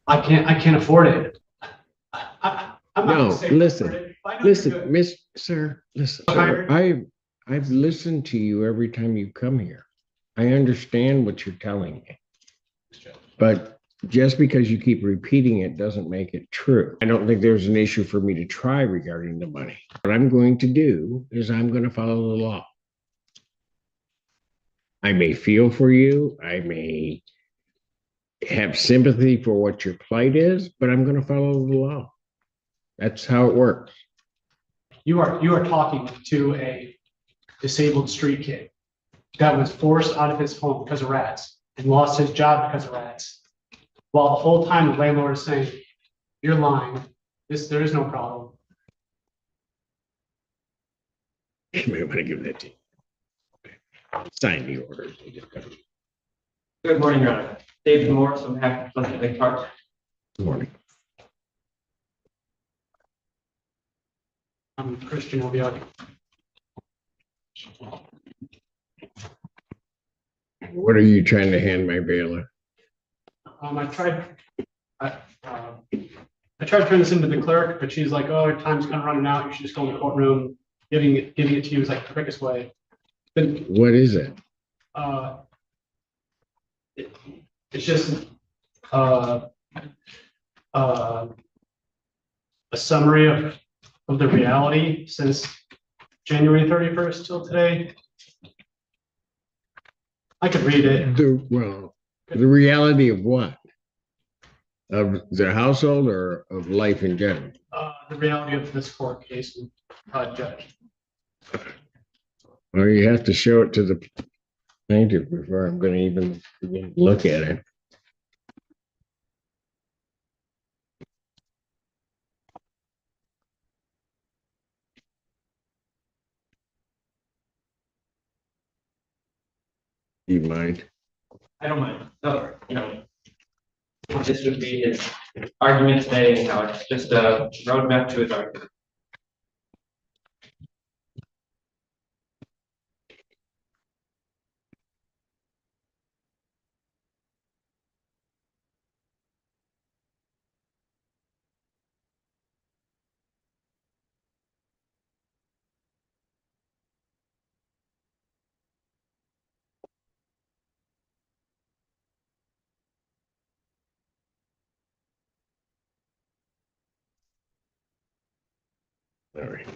I can't afford it. I'm not No, safe listen, listen, Miss. sir, I've listened to you every time you come here. I understand what you're telling me, but just because you keep repeating it doesn't make it true. I don't think there's an issue for me to try regarding the money. What I'm going to do is I'm going to follow the law. I may feel for you. I may have sympathy for what your plight is, but I'm going to follow the law. That's how it works. You are talking to a disabled street kid that was forced out of his home because of rats and lost his job because of rats. While the whole time the landlord is saying, "You're lying. There is no problem." You may want to give that to you. Okay. Sign the order. Good morning, Your Honor. David Morris, on behalf of Pleasant Lake Park. Good morning. I'm Christian Obiaki. What are you trying to hand my bailiff? I tried to turn this into the clerk, but she's like, "Oh, your time's kind of running out. You should just go in the courtroom." Giving it to you is like the quickest way. But What is it? it's just a summary of the reality since January 31st till today. I could read it. The reality of what? Of the household or of life in general? The reality of this court case, Judge. Well, you have to show it to the plaintiff before I'm going to even begin to look at it. Do you mind? I don't mind. No, this would be his argument today, anyhow. It's just a roadmap to his argument. All right.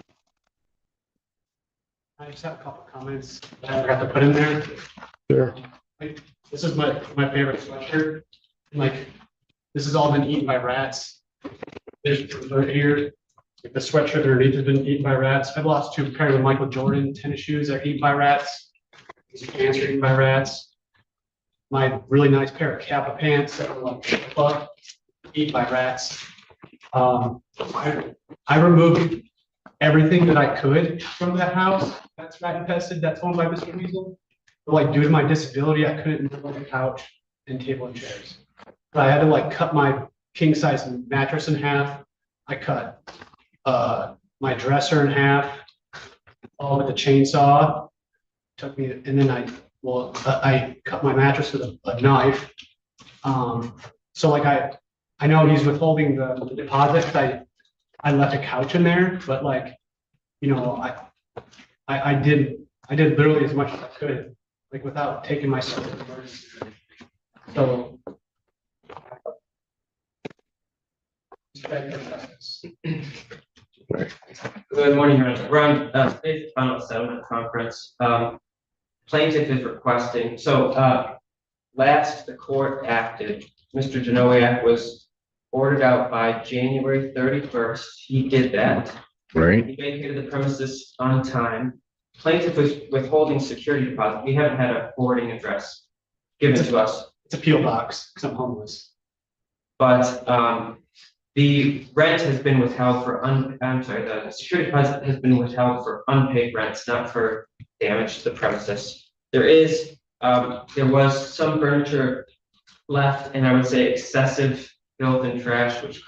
I just have a couple comments that I forgot to put in there. Sure. This is my favorite sweatshirt. Like, this has all been eaten by rats. There's right here, the sweatshirt underneath has been eaten by rats. I've lost 2 pairs of Michael Jordan tennis shoes that are eaten by rats. These pants are eaten by rats. My really nice pair of Kappa pants that were like fuck, eaten by rats. I removed everything that I could from that house that's rat infested, that's owned by Mr. Weasel. But like, due to my disability, I couldn't move like a couch and table and chairs. But I had to like cut my king size mattress in half. I cut my dresser in half, all with the chainsaw. Took me, and then I cut my mattress with a knife. So like I know he's withholding the deposit. I left a couch in there, but like, I did literally as much as I could, like without taking myself to the emergency room. So. Good morning, Your Honor. We're on today's final settlement conference. Plaintiff is requesting, last the court acted, Mr. Janowiak was ordered out by January 31st. He did that. Right. He vacated the premises on time. Plaintiff was withholding security deposit. We haven't had a forwarding address given to us. It's a P.O. box because I'm homeless. But the rent has been withheld for the security deposit has been withheld for unpaid rents, not for damage to the premises. There was some furniture left, and I would say excessive filth and trash, which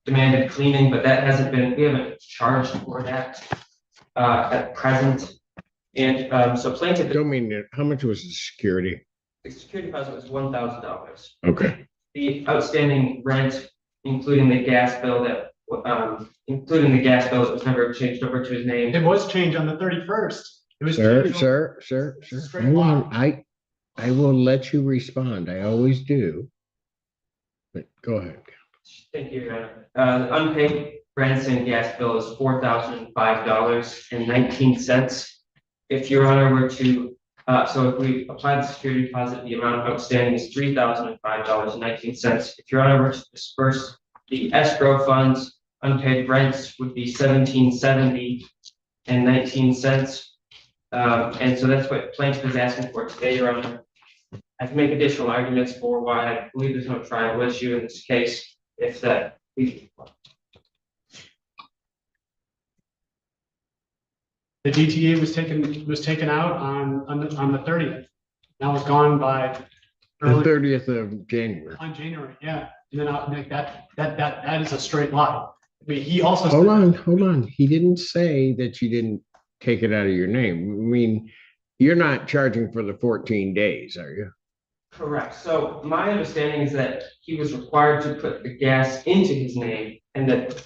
demanded cleaning, but that hasn't been, we haven't charged for that at present. And so plaintiff. Don't mean it. How much was the security? The security deposit was $1,000. Okay. the outstanding rent, including the gas bill that was never changed over to his name. It was changed on the 31st. It was Sir, changed. sir, hold on. I will let you respond. I always do. But go ahead. Thank you, Your Honor. The unpaid rents and gas bill is $4,005.19. If Your Honor were to, so if we apply the security deposit, the amount outstanding is $3,005.19. If Your Honor were to disperse the escrow funds, unpaid rents would be $1,770.19. And so that's what plaintiff is asking for today, Your Honor. I can make additional arguments for why I believe there's no tribal issue in this case, if that. The DTA was taken out on the 30th. Now it's gone by The 30th of January. on January, yeah. And then I'll make that is a straight lie. I mean, he also Hold on. He didn't say that you didn't take it out of your name. I mean, you're not charging for the 14 days, are you? Correct. So my understanding is that he was required to put the gas into his name, and that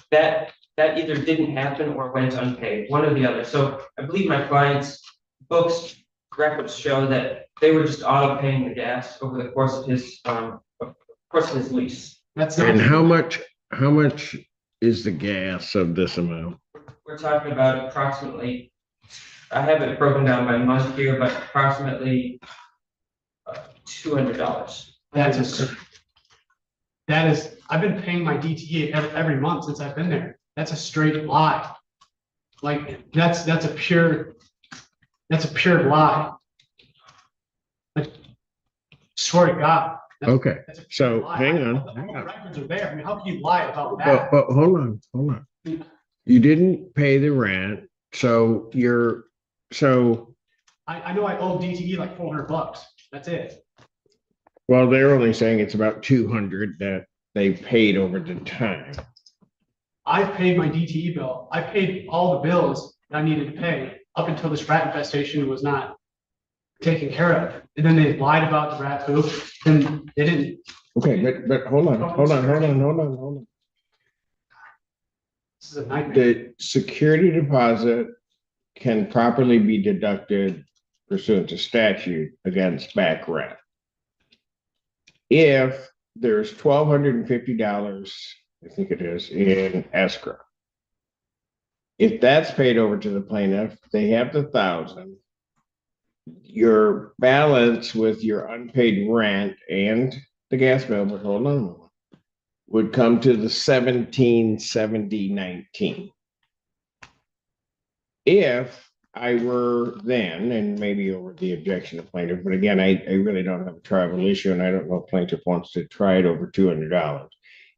either didn't happen or went unpaid, one or the other. So I believe my client's books records show that they were just auto paying the gas over the course of his lease. That's not And how much is the gas of this amount? We're talking about approximately, I have it broken down by month here, but approximately $200. That is, I've been paying my DTA every month since I've been there. That's a straight lie. Like, that's a pure lie. Like, swear to God. Okay, That's a pure so lie. hang on. All the records are there. I mean, how can you lie about that? But hold on. You didn't pay the rent, so I know I owe DTE like $400. That's it. well, they're only saying it's about 200 that they paid over the time. I paid my DTE bill. I paid all the bills that I needed to pay up until this rat infestation was not taken care of. And then they lied about the rat poop, and they didn't. Okay, but hold on. This is a nightmare. The security deposit can properly be deducted pursuant to statute against back rent. If there's $1,250, I think it is, in escrow. If that's paid over to the plaintiff, they have the $1,000. Your balance with your unpaid rent and the gas bill, but hold on, would come to the $1,770.19. If I were then, and maybe over the objection of plaintiff, but again, I really don't have a tribal issue, and I don't know if plaintiff wants to try it over $200.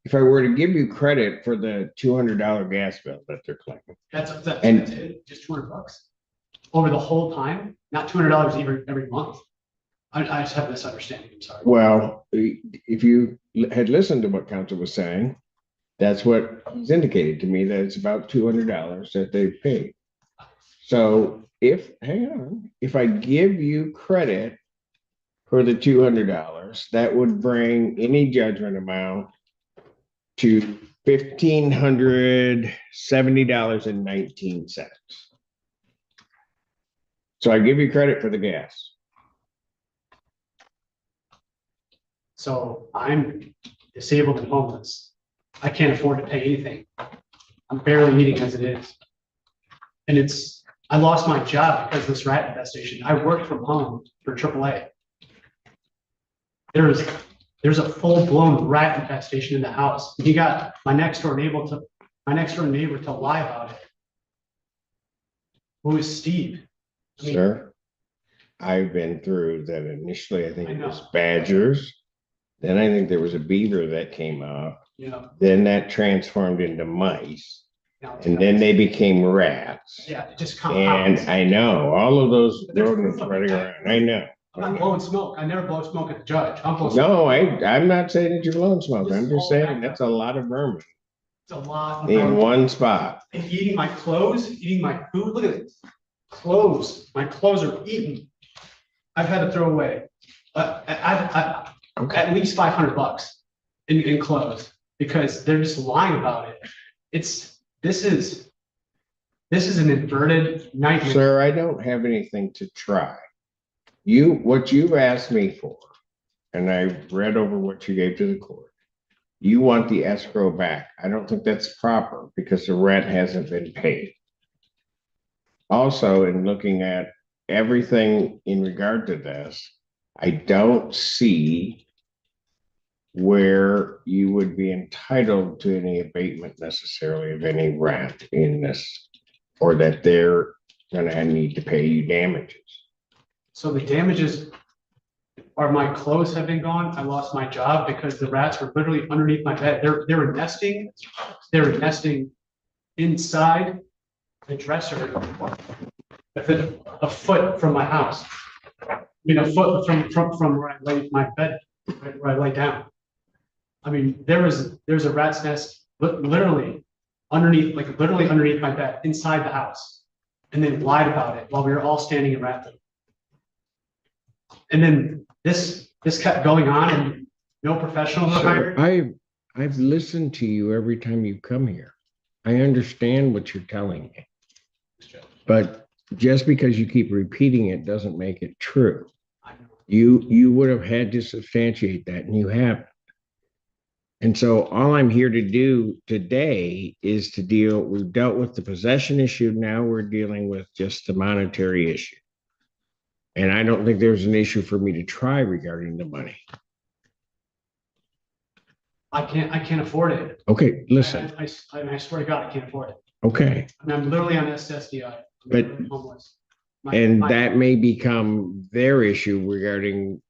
If I were to give you credit for the $200 gas bill that they're collecting. That's it, just $200 over the whole time, not $200 every month. I just have this understanding. I'm sorry. Well, if you had listened to what counsel was saying, that's what he's indicated to me, that it's about $200 that they've paid. So hang on, if I give you credit for the $200, that would bring any judgment amount to $1,570.19. So I give you credit for the gas. So I'm disabled and homeless. I can't afford to pay anything. I'm barely eating as it is. And I lost my job because of this rat infestation. I worked from home for AAA. There's a full-blown rat infestation in the house. You got my next door neighbor to lie about it. Who is Steve? Sir, I've been through that initially. I think it was know. badgers. Then I think there was a beaver that came up. Yeah. Then that transformed into mice. No, And then they became rats. yeah, it just And compounds. I know all of those rodents running around. I know. I'm not blowing smoke. I never blow smoke at the judge. I'm blowing No, smoke. I'm not saying that you're blowing smoke. I'm just saying that's a lot of vermin It's a lot. in one spot. And eating my clothes, eating my food. Look at this. Clothes. My clothes are eaten. I've had to throw away. At least $500. enclosed because they're just lying about it. This is an inverted nightmare. Sir, I don't have anything to try. What you've asked me for, and I read over what you gave to the court. You want the escrow back. I don't think that's proper because the rent hasn't been paid. Also, in looking at everything in regard to this, I don't see where you would be entitled to any abatement necessarily of any rent in this, or that they're gonna need to pay you damages. So the damages are my clothes have been gone. I lost my job because the rats were literally underneath my bed. They were nesting. They were nesting inside the dresser, a foot from my house. I mean, a foot from where I lay my bed, where I lay down. I mean, there's a rat's nest literally underneath my bed, inside the house, and they lied about it while we were all standing in rat food. And then this kept going on, and no professionals were hired. I've listened to you every time you come here. I understand what you're telling me, but just because you keep repeating it doesn't make it true. You would have had to substantiate that, and you haven't. And so all I'm here to do today is we've dealt with the possession issue. Now we're dealing with just the monetary issue. And I don't think there's an issue for me to try regarding the money. I can't afford it. Okay, listen. I swear to God, I can't afford it. Okay. I mean, I'm literally on SSDI. But homeless. That may become their issue regarding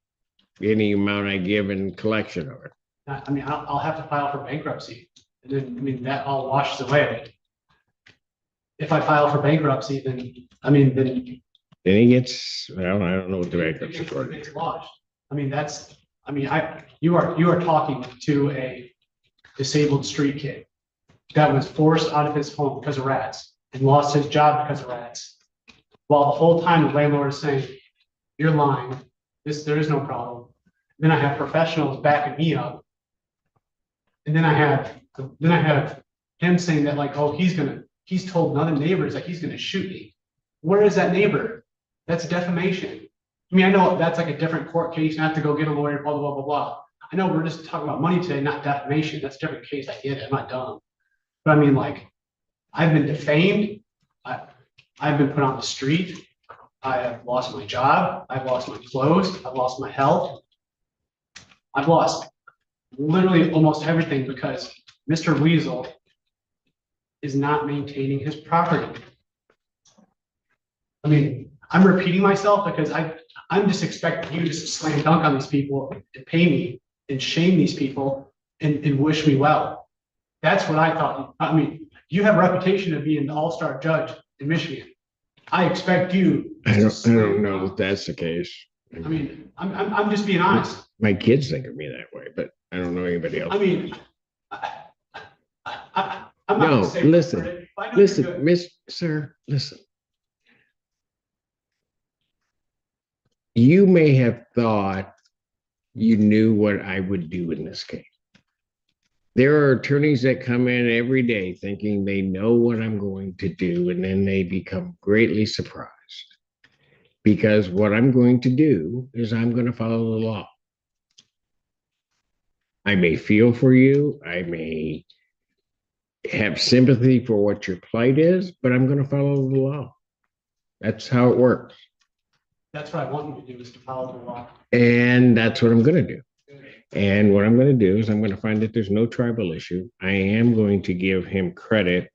any amount I give in collection of it. I mean, I'll have to file for bankruptcy. And then, I mean, that all washes away. If I file for bankruptcy, then he gets, well, I don't know what the bankruptcy court is. it's lodged. I mean, you are talking to a disabled street kid that was forced out of his home because of rats and lost his job because of rats. While the whole time the landlord is saying, "You're lying. There is no problem." Then I have professionals backing me up. And then I have him saying that, like, oh, he's told other neighbors that he's gonna shoot me. Where is that neighbor? That's defamation. I mean, I know that's like a different court case, and I have to go get a lawyer, blah, blah, blah, blah. I know we're just talking about money today, not defamation. That's a different case. I get it. I'm not dumb. But I mean, like, I've been defamed. I've been put on the street. I have lost my job. I've lost my clothes. I've lost my health. I've lost literally almost everything because Mr. Weasel is not maintaining his property. I mean, I'm repeating myself because I'm just expecting you to slam dunk on these people and pay me and shame these people and wish me well. That's what I thought. I mean, you have a reputation of being an all-star judge in Michigan. I expect you. I don't know if that's the case. I mean, I'm just being honest. My kids think of me that way, but I don't know anybody else. I mean, I'm not No, gonna say listen, sir, listen. You may have thought you knew what I would do in this case. There are attorneys that come in every day thinking they know what I'm going to do, and then they become greatly surprised. Because what I'm going to do is I'm going to follow the law. I may feel for you. I may have sympathy for what your plight is, but I'm going to follow the law. That's how it works. That's what I want you to do, is to follow the law. And that's what I'm going to do. And what I'm going to do is I'm going to find that there's no tribal issue. I am going to give him credit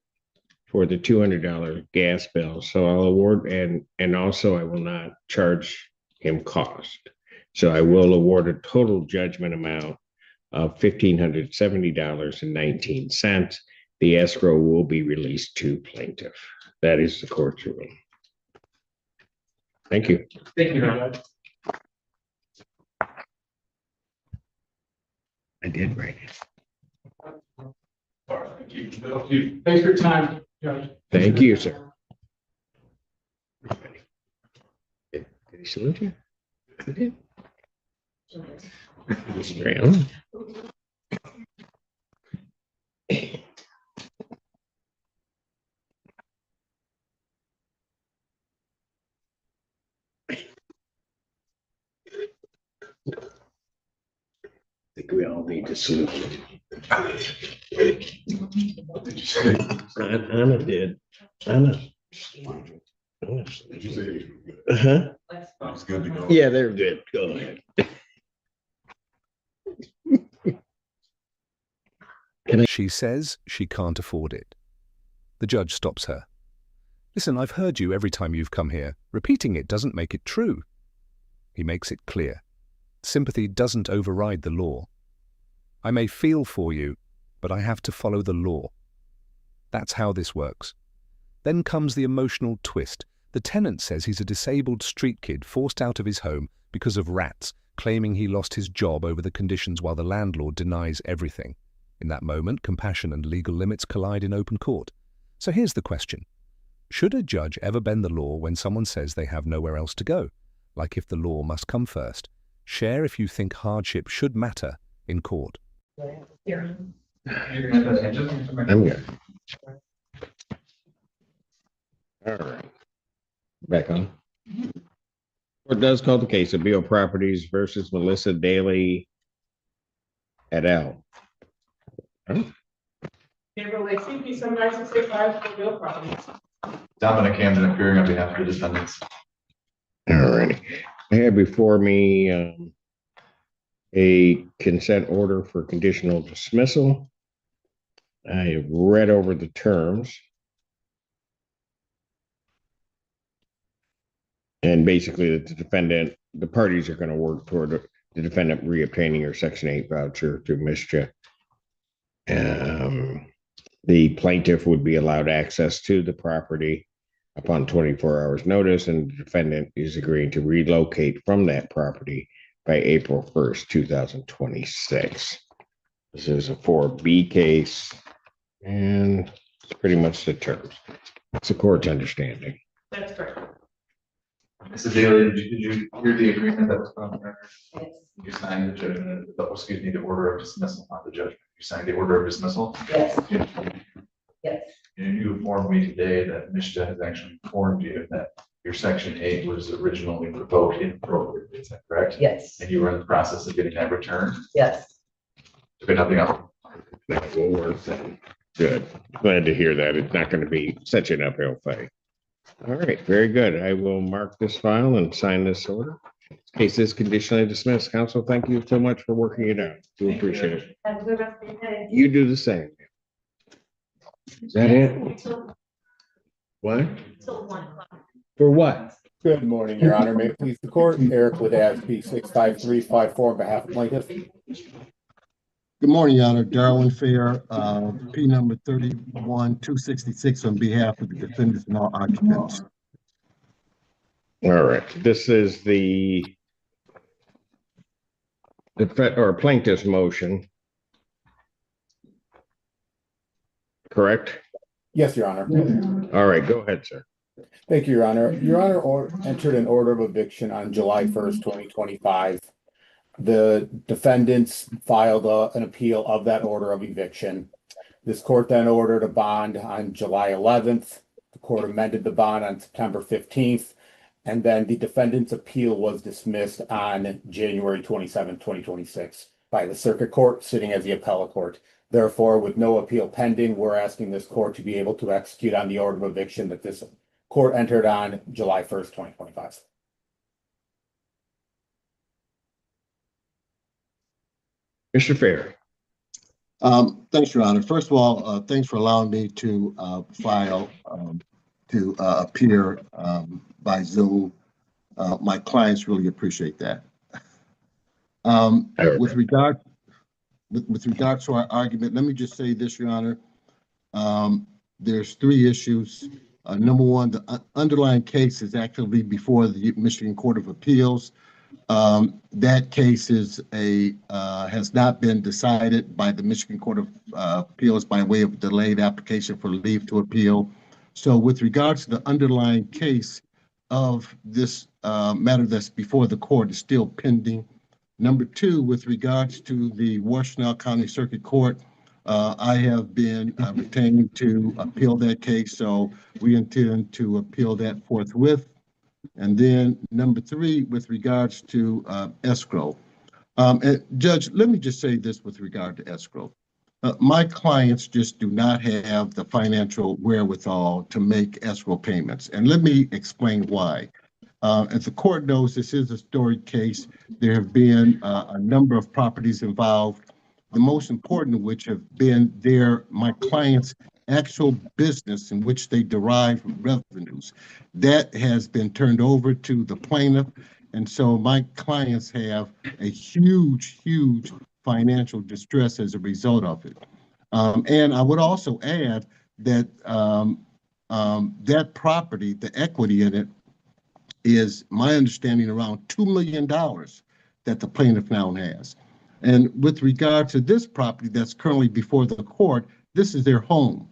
for the $200 gas bill. So I'll award, and also I will not charge him cost. So I will award a total judgment amount of $1,570.19. The escrow will be released to plaintiff. That is the court's ruling. Thank you. Thank you, Ron. I did write it. Thanks for your time, Judge. Thank you, sir. Did he salute you? He did. Mr. Allen? all need to sleep. What did you say? Anna did. Anna. Did you say you were good? Uh-huh. It's good to go. Yeah, they're good. Go ahead. She says she can't afford it. The judge stops her. Listen, I've heard you every time you've come here. Repeating it doesn't make it true. He makes it clear. Sympathy doesn't override the law. I may feel for you, but I have to follow the law. That's how this works. Then comes the emotional twist. The tenant says he's a disabled street kid forced out of his home because of rats, claiming he lost his job over the conditions while the landlord denies everything. In that moment, compassion and legal limits collide in open court. So here's the question. Should a judge ever bend the law when someone says they have nowhere else to go? Like if the law must come first. Share if you think hardship should matter in court. I'm good. All right. Back on. Court does call the case of Beal Properties versus Melissa Daly et al. Gabriel Lacey, P 7965 for Beal Properties. Dominic Camden appearing on behalf of the defendants. All righty. I have before me a consent order for conditional dismissal. I have read over the terms. And basically the parties are going to work toward the defendant reobtaining her Section 8 voucher through mischief. The plaintiff would be allowed access to the property upon 24 hours notice, and the defendant is agreeing to relocate from that property by April 1st, 2026. This is a 4B case, and it's pretty much the terms. It's the court's understanding. That's correct. Mrs. Daly, did you hear the agreement that was put on the record? Yes. You signed the judgment, excuse me, the order of dismissal, not the judgment. You signed the order of dismissal? Yes. Yes. And you informed me today that Mishta has actually informed you that your Section 8 was originally revoked inappropriately. Is that correct? Yes. And you were in the process of getting that returned? Yes. Took nothing up. That will work then. Good. Glad to hear that. It's not going to be such an uphill fight. All right, very good. I will mark this file and sign this order. Case is conditionally dismissed. Counsel, thank you so much for working it out. Do appreciate it. Have a good rest of your day. You do the same. Is that it? What? Till 1 o'clock. For what? Good morning, Your Honor. May it please the court, Eric Ladaz, P 65354 on behalf of plaintiff. Good morning, Your Honor. Darwin Fair, P number 31266 on behalf of the defendants and all occupants. All right, this is the plaintiff's motion. Correct? Yes, Your Honor. All right, go ahead, sir. Thank you, Your Honor. Your Honor entered an order of eviction on July 1st, 2025. The defendants filed an appeal of that order of eviction. This court then ordered a bond on July 11th. The court amended the bond on September 15th. And then the defendant's appeal was dismissed on January 27, 2026 by the circuit court sitting as the appellate court. Therefore, with no appeal pending, we're asking this court to be able to execute on the order of eviction that this court entered on July 1st, 2025. Mr. Fair. Thanks, Your Honor. First of all, thanks for allowing me to appear by Zoom. My clients really appreciate that. With regard to our argument, let me just say this, Your Honor. There's 3 issues. Number one, the underlying case is actually before the Michigan Court of Appeals. That case has not been decided by the Michigan Court of Appeals by way of delayed application for leave to appeal. So with regards to the underlying case of this matter that's before the court is still pending. Number 2, with regards to the Washtenaw County Circuit Court, I have been retained to appeal that case, so we intend to appeal that forthwith. And then number 3, with regards to escrow, And Judge, let me just say this with regard to escrow. My clients just do not have the financial wherewithal to make escrow payments. And let me explain why. As the court knows, this is a storied case. There have been a number of properties involved, the most important of which have been my clients' actual business in which they derive revenues. That has been turned over to the plaintiff. And so my clients have a huge, huge financial distress as a result of it. And I would also add that that property, the equity in it, is my understanding around $2 million that the plaintiff now has. And with regard to this property that's currently before the court, this is their home.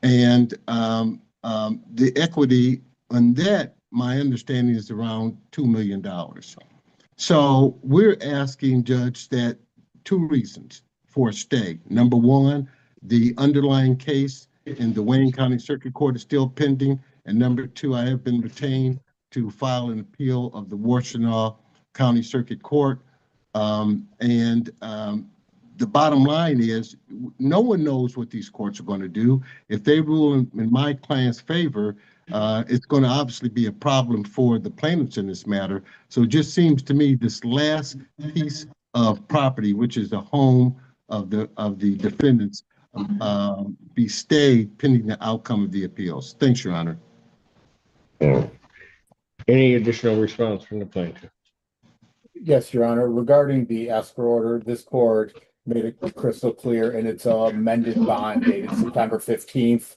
And the equity on that, my understanding, is around $2 million. So we're asking, Judge, that two reasons for a stay. Number one, the underlying case in the Wayne County Circuit Court is still pending. And number two, I have been retained to file an appeal of the Washtenaw County Circuit Court. The bottom line is no one knows what these courts are going to do. If they rule in my client's favor, it's going to obviously be a problem for the plaintiffs in this matter. So it just seems to me this last piece of property, which is the home of the defendants, be stayed pending the outcome of the appeals. Thanks, Your Honor. Any additional response from the plaintiff? Yes, Your Honor. Regarding the escrow order, this court made it crystal clear in its amended bond dated September 15th.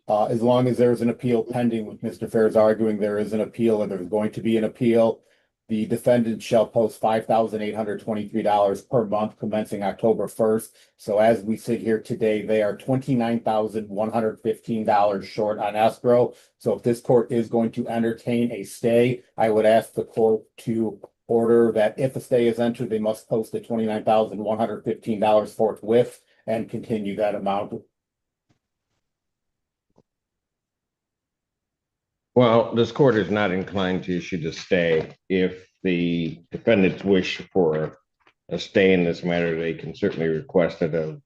As long as there's an appeal pending, with Mr. Fair's arguing there is an appeal or there's going to be an appeal, the defendant shall post $5,823 per month commencing October 1st. So as we sit here today, they are $29,115 short on escrow. So if this court is going to entertain a stay, I would ask the court to order that if a stay is entered, they must post the $29,115 forthwith and continue that amount. Well, this court is not inclined to issue the stay. If the defendants wish for a stay in this matter, they can certainly request it of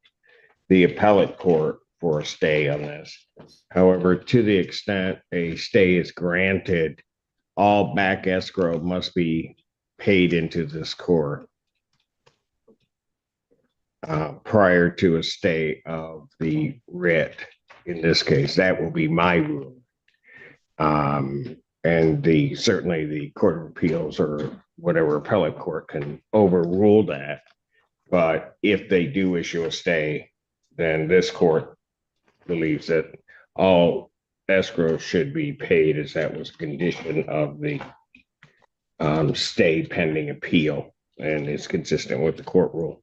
the appellate court for a stay on this. However, to the extent a stay is granted, all back escrow must be paid into this court prior to a stay of the writ. In this case, that will be my rule. And certainly the Court of Appeals or whatever appellate court can overrule that. But if they do issue a stay, then this court believes that all escrow should be paid, as that was a condition of the stay pending appeal, and is consistent with the court rule.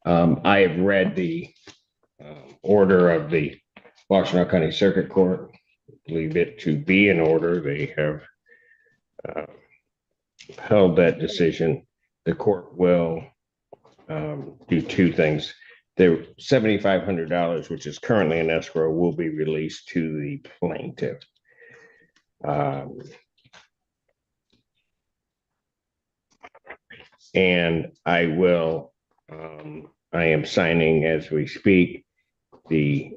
I have read the order of the Washtenaw County Circuit Court. Believe it to be in order. They have held that decision. The court will do two things. The $7,500, which is currently in escrow, will be released to the plaintiff. And I will, I am signing as we speak the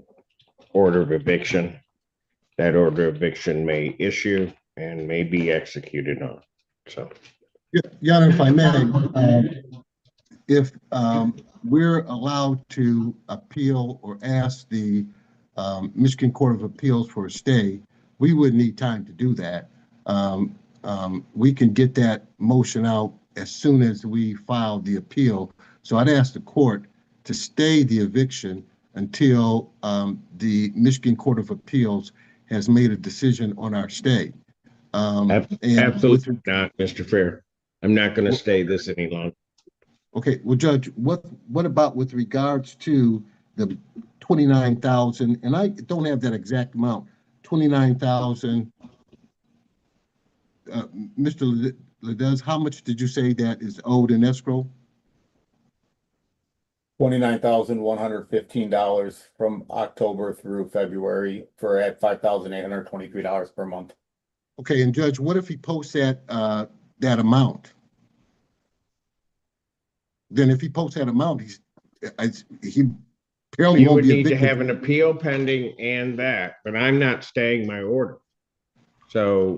order of eviction. That order of eviction may issue and may be executed on. So, Your Honor, if I may, if we're allowed to appeal or ask the Michigan Court of Appeals for a stay, we would need time to do that. We can get that motion out as soon as we file the appeal. So I'd ask the court to stay the eviction until the Michigan Court of Appeals has made a decision on our stay. Absolutely not, Mr. Fair. I'm not going to stay this any longer. Okay, well, Judge, what about with regards to the 29,000, and I don't have that exact amount, 29,000. Mr. Ledez, how much did you say that is owed in escrow? $29,115 from October through February for at $5,823 per month. Okay, and Judge, what if he posts that amount? then if he posts that amount, he apparently You won't would be need to evicted. have an appeal pending and that, but I'm not staying my order. So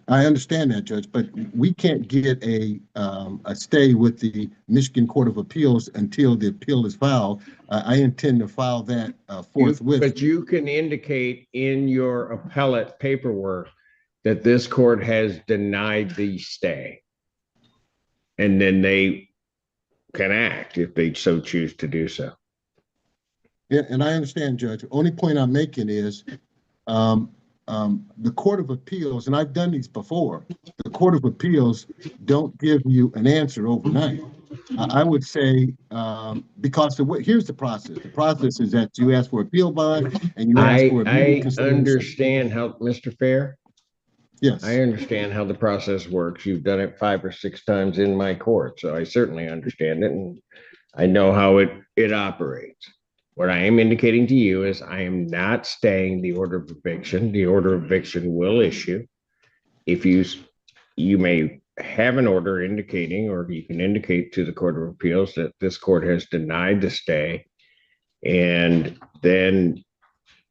I understand that, Judge, but we can't get a stay with the Michigan Court of Appeals until the appeal is filed. I intend to file that forthwith. but you can indicate in your appellate paperwork that this court has denied the stay. And then they can act if they so choose to do so. Yeah, and I understand, Judge. The only point I'm making is the Court of Appeals, and I've done these before, the Court of Appeals don't give you an answer overnight. I would say, because here's the process. The process is that you ask for appeal bond and you ask for I understand how, Mr. Fair, Yes. I understand how the process works. You've done it 5 or 6 times in my court, so I certainly understand it, and I know how it operates. What I am indicating to you is I am not staying the order of eviction. The order of eviction will issue. If you may have an order indicating, or you can indicate to the Court of Appeals that this court has denied the stay, and then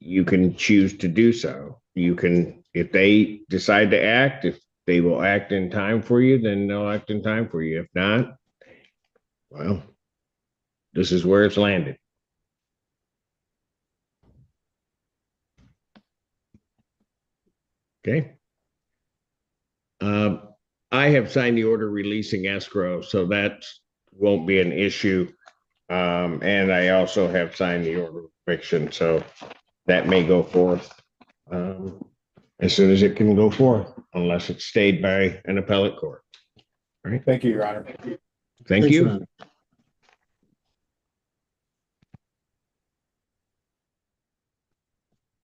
you can choose to do so. You can, if they decide to act, if they will act in time for you, then they'll act in time for you. If not, well, this is where it's landed. Okay. I have signed the order releasing escrow, so that won't be an issue. And I also have signed the order of eviction, so that may go forth as soon as it can go forth, unless it's stayed by an appellate court. All right. Thank you, Your Honor. Thank Thanks, you. Your Honor.